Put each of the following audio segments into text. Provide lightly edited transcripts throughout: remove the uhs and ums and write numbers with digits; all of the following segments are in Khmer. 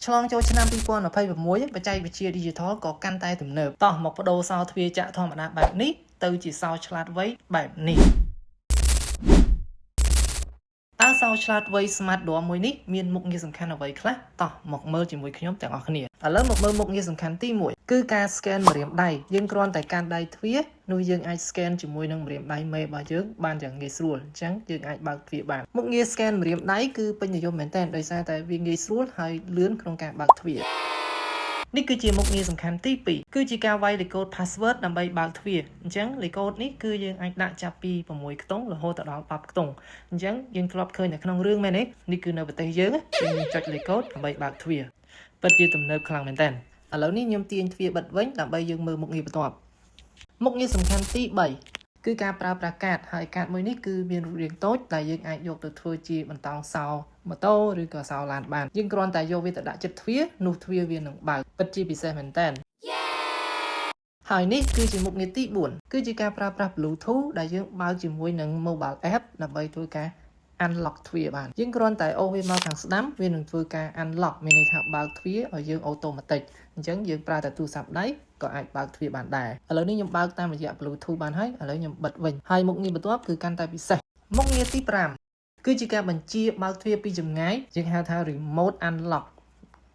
ឆ្លងចូលឆ្នាំ2026បច្ចេកវិទ្យា Digital ក៏កាន់តែទំនើបតោះមកបដូរសោទ្វារចាក់ធម្មតាបែបនេះទៅជាសោឆ្លាតវៃបែបនេះតើសោឆ្លាតវៃ Smart Door មួយនេះមានមុខងារសំខាន់អ្វីខ្លះតោះមកមើលជាមួយខ្ញុំទាំងអស់គ្នាឥឡូវមកមើលមុខងារសំខាន់ទី1គឺការ scan ម្រាមដៃយើងគ្រាន់តែកាន់ដៃទ្វារនោះយើងអាច scan ជាមួយនឹងម្រាមដៃមេរបស់យើងបានយ៉ាងងាយស្រួលអញ្ចឹងយើងអាចបើកទ្វារបានមុខងារ scan ម្រាមដៃគឺពេញនិយមមែនទែនដោយសារតែវាងាយស្រួលហើយលឿនក្នុងការបើកទ្វារនេះគឺជាមុខងារសំខាន់ទី2គឺជាការវាយលេខកូដ password ដើម្បីបើកទ្វារអញ្ចឹងលេខកូដនេះគឺយើងអាចដាក់ចាប់ពី6ខ្ទង់រហូតដល់10ខ្ទង់អញ្ចឹងយើងធ្លាប់ឃើញនៅក្នុងរឿងមែនទេនេះគឺនៅប្រទេសយើងយើងចុចលេខកូដដើម្បីបើកទ្វារពិតជាទំនើបខ្លាំងមែនតើឥឡូវនេះខ្ញុំទាញទ្វារបិទវិញដើម្បីយើងមើលមុខងារបន្ទាប់មុខងារសំខាន់ទី3គឺការប្រើប្រាស់កាតហើយកាតមួយនេះគឺមានរូបរាងតូចដែលយើងអាចយកទៅធ្វើជាបន្តោងសោម៉ូតូឬក៏សោឡានបានយើងគ្រាន់តែយកវាទៅដាក់ជិតទ្វារនោះទ្វារវានឹងបើកពិតជាពិសេសមែនតើហើយនេះគឺជាមុខងារទី4គឺជាការប្រើប្រាស់ Bluetooth ដែលយើងបើកជាមួយនឹង mobile app ដើម្បីធ្វើការ unlock ទ្វារបានយើងគ្រាន់តែអូសវាមកខាងស្ដាំវានឹងធ្វើការ unlock មានន័យថាបើកទ្វារឲ្យយើងអូតូម៉ាទិកអញ្ចឹងយើងប្រើតែទូរស័ព្ទដៃក៏អាចបើកទ្វារបានដែរឥឡូវនេះខ្ញុំបើកតាមរយៈ Bluetooth បានហើយឥឡូវខ្ញុំបិទវិញហើយមុខងារបន្ទាប់គឺកាន់តែពិសេសមុខងារទី5គឺជាការបញ្ជាបើកទ្វារពីចម្ងាយយើងហៅថា remote unlock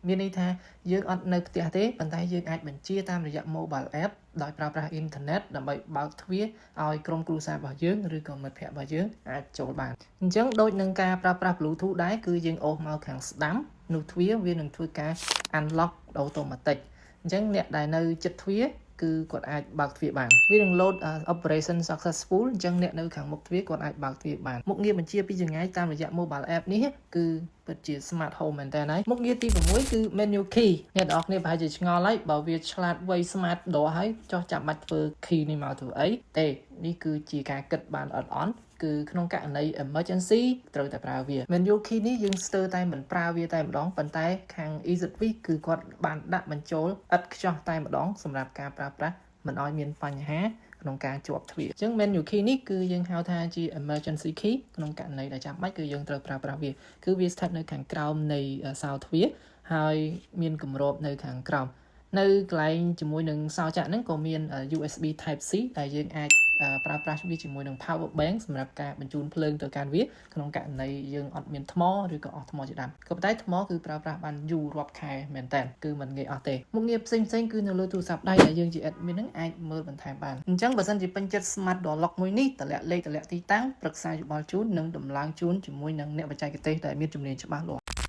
មានន័យថាយើងអត់នៅផ្ទះទេប៉ុន្តែយើងអាចបញ្ជាតាមរយៈ mobile app ដោយប្រើប្រាស់អ៊ីនធឺណិតដើម្បីបើកទ្វារឲ្យក្រុមគ្រួសាររបស់យើងឬក៏មិត្តភ័ក្តិរបស់យើងអាចចូលបានអញ្ចឹងដូចនឹងការប្រើប្រាស់ Bluetooth ដែរគឺយើងអូសមកខាងស្ដាំនោះទ្វារវានឹងធ្វើការ unlock អូតូម៉ាទិកអញ្ចឹងអ្នកដែលនៅជិតទ្វារគឺគាត់អាចបើកទ្វារបានវានឹង load operation successful អញ្ចឹងអ្នកនៅខាងមុខទ្វារគាត់អាចបើកទ្វារបានមុខងារបញ្ជាពីចម្ងាយតាមរយៈ mobile app នេះគឺពិតជា smart home មែនតើហើយមុខងារទី6គឺ menu key អ្នកនរគ្នាប្រហែលជាឆ្ងល់ហើយបើវាឆ្លាតវៃ smart door ហើយចោះចាំបាច់ធ្វើ key នេះមកធ្វើអីទេនេះគឺជាការគិតបានអត់អន់គឺក្នុងករណី emergency ត្រូវតែប្រើវា menu key នេះយើងស្ទើរតែមិនប្រើវាតែម្ដងប៉ុន្តែខាង EZV គឺគាត់បានដាក់បញ្ចូលឥតខ្ចោះតែម្ដងសម្រាប់ការប្រើប្រាស់មិនឲ្យមានបញ្ហាក្នុងការជាប់ទ្វារអញ្ចឹង menu key នេះគឺយើងហៅថាជា emergency key ក្នុងករណីដែលចាំបាច់គឺយើងត្រូវប្រើប្រាស់វាគឺវាស្ថិតនៅខាងក្រោមនៃសោទ្វារហើយមានគម្របនៅខាងក្រោមនៅកន្លែងជាមួយនឹងសោចាក់ហ្នឹងក៏មាន USB Type C ដែលយើងអាចប្រើប្រាស់វាជាមួយនឹង power bank សម្រាប់ការបញ្ជូនភ្លើងទៅកាន់វាក្នុងករណីយើងអត់មានថ្មឬក៏អស់ថ្មជាដើមក៏ប៉ុន្តែថ្មគឺប្រើប្រាស់បានយូររាប់ខែមែនតើគឺមិនងាយអស់ទេមុខងារផ្សេងៗគឺនៅលើទូរស័ព្ទដៃដែលយើងជា admin ហ្នឹងអាចមើលបន្ថែមបានអញ្ចឹងបើសិនជាពេញចិត្ត smart door lock មួយនេះតម្លាក់លេខតម្លាក់ទីតាំងប្រឹក្សាយោបល់ជូននិងដំឡើងជូនជាមួយនឹងអ្នកបច្ចេកទេសដែលមានជំនាញច្បាស់លាស់